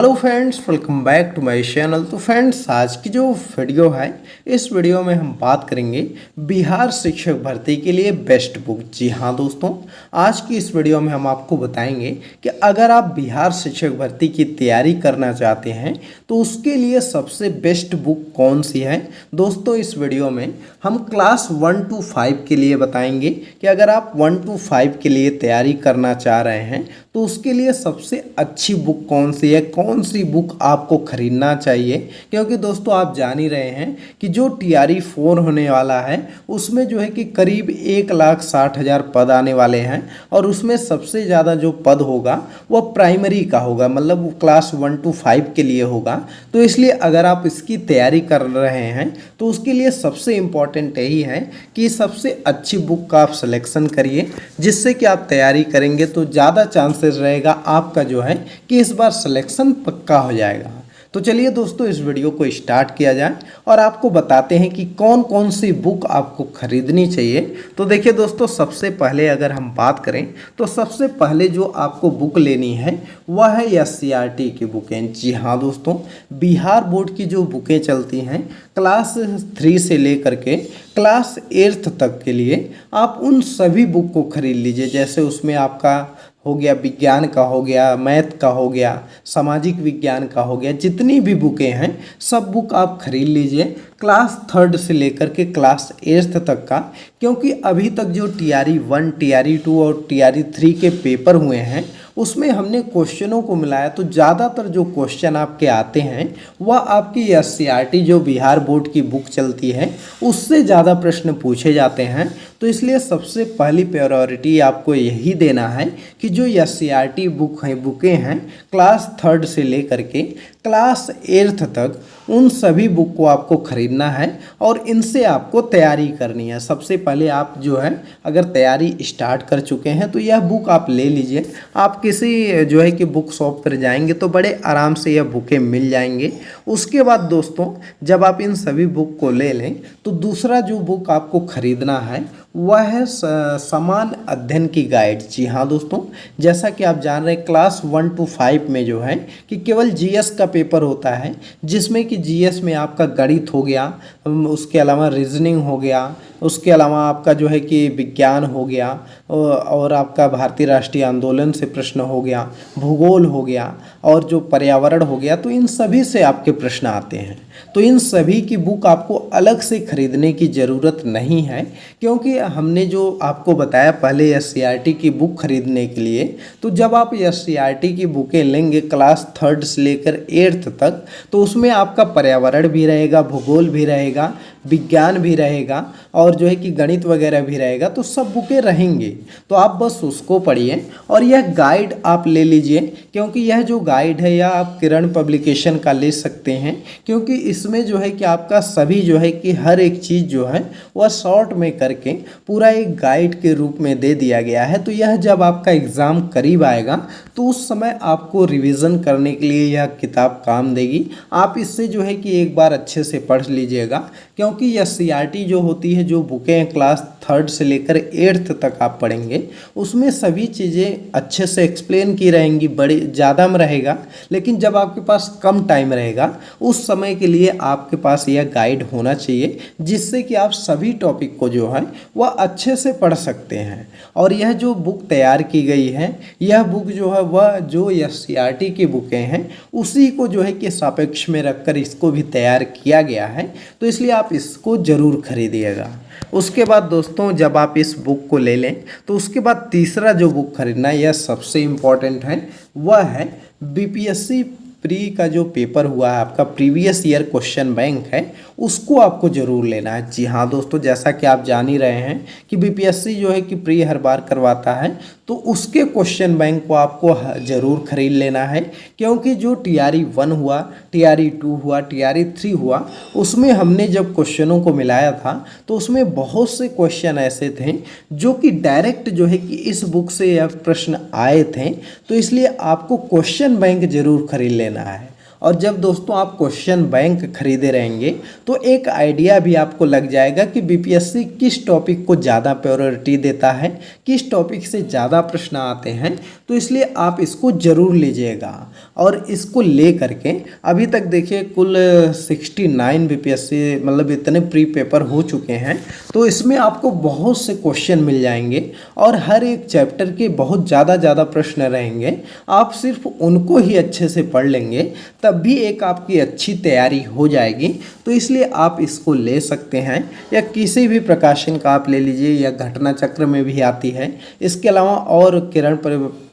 Hello friends, welcome back to my channel. तो friends, आज की जो वीडियो है, इस वीडियो में हम बात करेंगे बिहार शिक्षक भर्ती के लिए बेस्ट बुक। जी हाँ दोस्तों, आज की इस वीडियो में हम आपको बताएंगे कि अगर आप बिहार शिक्षक भर्ती की तैयारी करना चाहते हैं तो उसके लिए सबसे बेस्ट बुक कौन सी है। दोस्तों, इस वीडियो में हम क्लास 1 to 5 के लिए बताएंगे कि अगर आप 1 to 5 के लिए तैयारी करना चाह रहे हैं तो उसके लिए सबसे अच्छी बुक कौन सी है, कौन सी बुक आपको खरीदना चाहिए। क्योंकि दोस्तों, आप जान ही रहे हैं कि जो TRE 4 होने वाला है उसमें जो है कि करीब 1,60,000 पद आने वाले हैं और उसमें सबसे ज़्यादा जो पद होगा वह प्राइमरी का होगा, मतलब वो क्लास 1 to 5 के लिए होगा। तो इसलिए अगर आप इसकी तैयारी कर रहे हैं तो उसके लिए सबसे इम्पॉर्टेंट यही है कि सबसे अच्छी बुक का आप सिलेक्शन करिए, जिससे कि आप तैयारी करेंगे तो ज़्यादा चांसेस रहेगा आपका जो है कि इस बार सिलेक्शन पक्का हो जाएगा। तो चलिए दोस्तों, इस वीडियो को स्टार्ट किया जाए और आपको बताते हैं कि कौन कौन सी बुक आपको खरीदनी चाहिए। तो देखिए दोस्तों, सबसे पहले अगर हम बात करें तो सबसे पहले जो आपको बुक लेनी है वह है SCRT की बुकें। जी हाँ दोस्तों, बिहार बोर्ड की जो बुकें चलती हैं क्लास 3 से लेकर के क्लास 8 तक के लिए, आप उन सभी बुक को खरीद लीजिए। जैसे उसमें आपका हो गया विज्ञान का, हो गया मैथ का, हो गया सामाजिक विज्ञान का, हो गया जितनी भी बुकें हैं सब बुक आप खरीद लीजिए क्लास 3 से लेकर के क्लास 8 तक का। क्योंकि अभी तक जो TRE 1, TRE 2 और TRE 3 के पेपर हुए हैं उसमें हमने क्वेश्चनों को मिलाया तो ज़्यादातर जो क्वेश्चन आपके आते हैं वह आपकी SCRT जो बिहार बोर्ड की बुक चलती है उससे ज़्यादा प्रश्न पूछे जाते हैं। तो इसलिए सबसे पहली प्रायोरिटी आपको यही देना है कि जो SCRT बुकें हैं क्लास 3 से लेकर के क्लास 8 तक, उन सभी बुक को आपको खरीदना है और इनसे आपको तैयारी करनी है। सबसे पहले आप जो है अगर तैयारी स्टार्ट कर चुके हैं तो यह बुक आप ले लीजिए। आप किसी जो है कि बुक शॉप पर जाएंगे तो बड़े आराम से यह बुकें मिल जाएंगे। उसके बाद दोस्तों, जब आप इन सभी बुक को ले लें तो दूसरा जो बुक आपको खरीदना है वह है समान अध्ययन की गाइड। जी हाँ दोस्तों, जैसा कि आप जान रहे हैं क्लास 1 to 5 में जो है कि केवल GS का पेपर होता है, जिसमें कि GS में आपका गणित हो गया, उसके अलावा रीजनिंग हो गया, उसके अलावा आपका जो है कि विज्ञान हो गया और आपका भारतीय राष्ट्रीय आंदोलन से प्रश्न हो गया, भूगोल हो गया और जो पर्यावरण हो गया। तो इन सभी से आपके प्रश्न आते हैं। तो इन सभी की बुक आपको अलग से खरीदने की ज़रूरत नहीं है, क्योंकि हमने जो आपको बताया पहले SCRT की बुक खरीदने के लिए, तो जब आप SCRT की बुकें लेंगे क्लास 3 से लेकर 8 तक तो उसमें आपका पर्यावरण भी रहेगा, भूगोल भी रहेगा, विज्ञान भी रहेगा और जो है कि गणित वगैरह भी रहेगा। तो सब बुकें रहेंगी, तो आप बस उसको पढ़िए। और यह गाइड आप ले लीजिए, क्योंकि यह जो गाइड है यह आप किरण पब्लिकेशन का ले सकते हैं, क्योंकि इसमें जो है कि आपका सभी जो है कि हर एक चीज़ जो है वह शॉर्ट में करके पूरा एक गाइड के रूप में दे दिया गया है। तो यह जब आपका एग्ज़ाम करीब आएगा तो उस समय आपको रिवीजन करने के लिए यह किताब काम देगी। आप इससे जो है कि एक बार अच्छे से पढ़ लीजिएगा, क्योंकि SCRT जो होती है, जो बुकें क्लास 3 से लेकर 8 तक आप पढ़ेंगे उसमें सभी चीज़ें अच्छे से एक्सप्लेन की रहेंगी, बड़े ज़्यादा में रहेगा। लेकिन जब आपके पास कम टाइम रहेगा उस समय के लिए आपके पास यह गाइड होना चाहिए, जिससे कि आप सभी टॉपिक को जो है वह अच्छे से पढ़ सकते हैं। और यह जो बुक तैयार की गई है, यह बुक जो है वह जो SCRT की बुकें हैं उसी को जो है कि सापेक्ष में रखकर इसको भी तैयार किया गया है। तो इसलिए आप इसको ज़रूर खरीदिएगा। उसके बाद दोस्तों, जब आप इस बुक को ले लें तो उसके बाद तीसरा जो बुक खरीदना है यह सबसे इम्पॉर्टेंट है, वह है BPSC प्री का जो पेपर हुआ है आपका, प्रीवियस ईयर क्वेश्चन बैंक है, उसको आपको ज़रूर लेना है। जी हाँ दोस्तों, जैसा कि आप जान ही रहे हैं कि BPSC जो है कि प्री हर बार करवाता है, तो उसके क्वेश्चन बैंक को आपको ज़रूर खरीद लेना है। क्योंकि जो TRE 1 हुआ, TRE 2 हुआ, TRE 3 हुआ, उसमें हमने जब क्वेश्चनों को मिलाया था तो उसमें बहुत से क्वेश्चन ऐसे थे जो कि डायरेक्ट जो है कि इस बुक से यह प्रश्न आए थे। तो इसलिए आपको क्वेश्चन बैंक ज़रूर खरीद लेना है। और जब दोस्तों आप क्वेश्चन बैंक खरीदे रहेंगे तो एक आइडिया भी आपको लग जाएगा कि BPSC किस टॉपिक को ज़्यादा प्रायोरिटी देता है, किस टॉपिक से ज़्यादा प्रश्न आते हैं। तो इसलिए आप इसको ज़रूर लीजिएगा। और इसको ले करके अभी तक देखिए कुल 69 बीपीएससी मतलब इतने प्री पेपर हो चुके हैं, तो इसमें आपको बहुत से क्वेश्चन मिल जाएंगे और हर एक चैप्टर के बहुत ज़्यादा प्रश्न रहेंगे। आप सिर्फ उनको ही अच्छे से पढ़ लेंगे तब भी एक आपकी अच्छी तैयारी हो जाएगी। तो इसलिए आप इसको ले सकते हैं, या किसी भी प्रकाशन का आप ले लीजिए, या घटना चक्र में भी आती है, इसके अलावा और किरण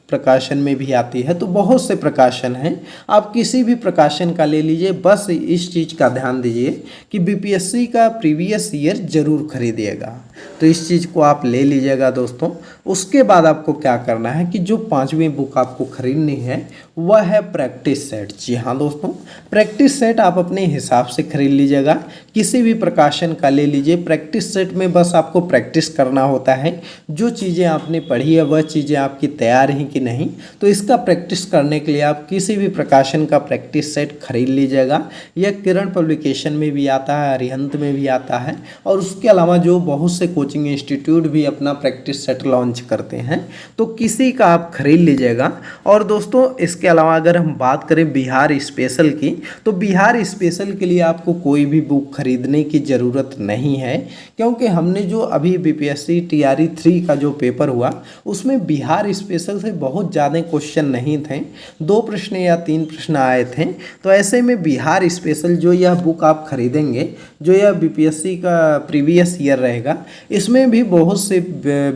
प्रकाशन में भी आती है। तो बहुत से प्रकाशन हैं, आप किसी भी प्रकाशन का ले लीजिए। बस इस चीज़ का ध्यान दीजिए कि बीपीएससी का प्रीवियस ईयर ज़रूर खरीदिएगा। तो इस चीज़ को आप ले लीजिएगा दोस्तों। उसके बाद आपको क्या करना है कि जो 5वीं बुक आपको खरीदनी है वह है प्रैक्टिस सेट। जी हाँ दोस्तों, प्रैक्टिस सेट आप अपने हिसाब से खरीद लीजिएगा, किसी भी प्रकाशन का ले लीजिए। प्रैक्टिस सेट में बस आपको प्रैक्टिस करना होता है, जो चीज़ें आपने पढ़ी है वह चीज़ें आपकी तैयार हैं कि नहीं। तो इसका प्रैक्टिस करने के लिए आप किसी भी प्रकाशन का प्रैक्टिस सेट खरीद लीजिएगा। यह किरण पब्लिकेशन में भी आता है, अरिहंत में भी आता है, और उसके अलावा जो बहुत से कोचिंग इंस्टीट्यूट भी अपना प्रैक्टिस सेट लॉन्च करते हैं, तो किसी का आप खरीद लीजिएगा। और दोस्तों इसके अलावा अगर हम बात करें बिहार स्पेशल की, तो बिहार स्पेशल के लिए आपको कोई भी बुक खरीदने की ज़रूरत नहीं है, क्योंकि हमने जो अभी बीपीएससी टीआरई 3 का जो पेपर हुआ उसमें बिहार स्पेशल से बहुत ज़्यादा क्वेश्चन नहीं थे, 2 प्रश्न या 3 प्रश्न आए थे। तो ऐसे में बिहार स्पेशल जो यह बुक आप खरीदेंगे, जो यह बीपीएससी का प्रीवियस ईयर रहेगा, इसमें भी बहुत से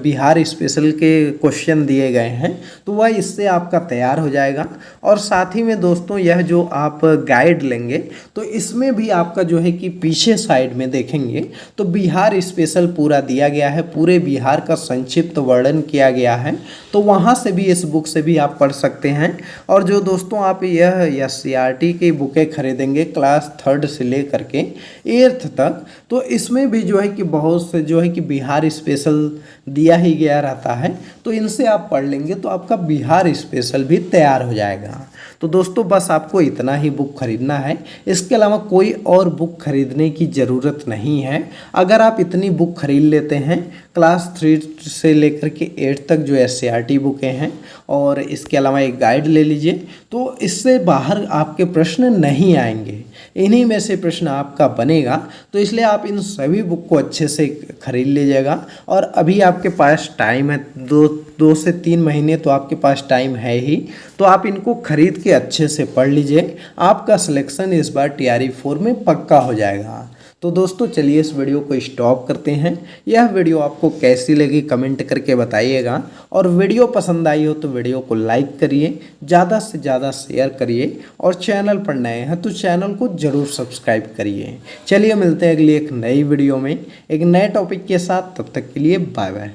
बिहार स्पेशल के क्वेश्चन दिए गए हैं, तो वह इससे आपका तैयार हो जाएगा। और साथ ही में दोस्तों यह जो आप गाइड लेंगे, तो इसमें भी आपका जो है कि पीछे साइड में देखेंगे तो बिहार स्पेशल पूरा दिया गया है, पूरे बिहार का संक्षिप्त वर्णन किया गया है। तो वहाँ से भी, इस बुक से भी आप पढ़ सकते हैं। और जो दोस्तों आप यह सीआरटी की बुकें खरीदेंगे क्लास 3rd से लेकर के 8th तक, तो इसमें भी जो है कि बहुत से जो है कि बिहार स्पेशल दिया ही गया रहता है। तो इनसे आप पढ़ लेंगे तो आपका बिहार स्पेशल भी तैयार हो जाएगा। तो दोस्तों बस आपको इतना ही बुक खरीदना है, इसके अलावा कोई और बुक खरीदने की ज़रूरत नहीं है। अगर आप इतनी बुक खरीद लेते हैं, क्लास 3 से लेकर के 8 तक जो एससीईआरटी बुकें हैं, और इसके अलावा एक गाइड ले लीजिए, तो इससे बाहर आपके प्रश्न नहीं आएंगे, इन्हीं में से प्रश्न आपका बनेगा। तो इसलिए आप इन सभी बुक को अच्छे से खरीद लीजिएगा। और अभी आपके पास टाइम है, 2 से 3 महीने तो आपके पास टाइम है ही, तो आप इनको खरीद के अच्छे से पढ़ लीजिए। आपका सिलेक्शन इस बार टीआरई 4 में पक्का हो जाएगा। तो दोस्तों चलिए इस वीडियो को स्टॉप करते हैं। यह वीडियो आपको कैसी लगी कमेंट करके बताइएगा, और वीडियो पसंद आई हो तो वीडियो को लाइक करिए, ज़्यादा से ज़्यादा शेयर करिए, और चैनल पर नए हैं तो चैनल को ज़रूर सब्सक्राइब करिए। चलिए मिलते हैं अगली एक नई वीडियो में एक नए टॉपिक के साथ, तब तक के लिए बाय बाय।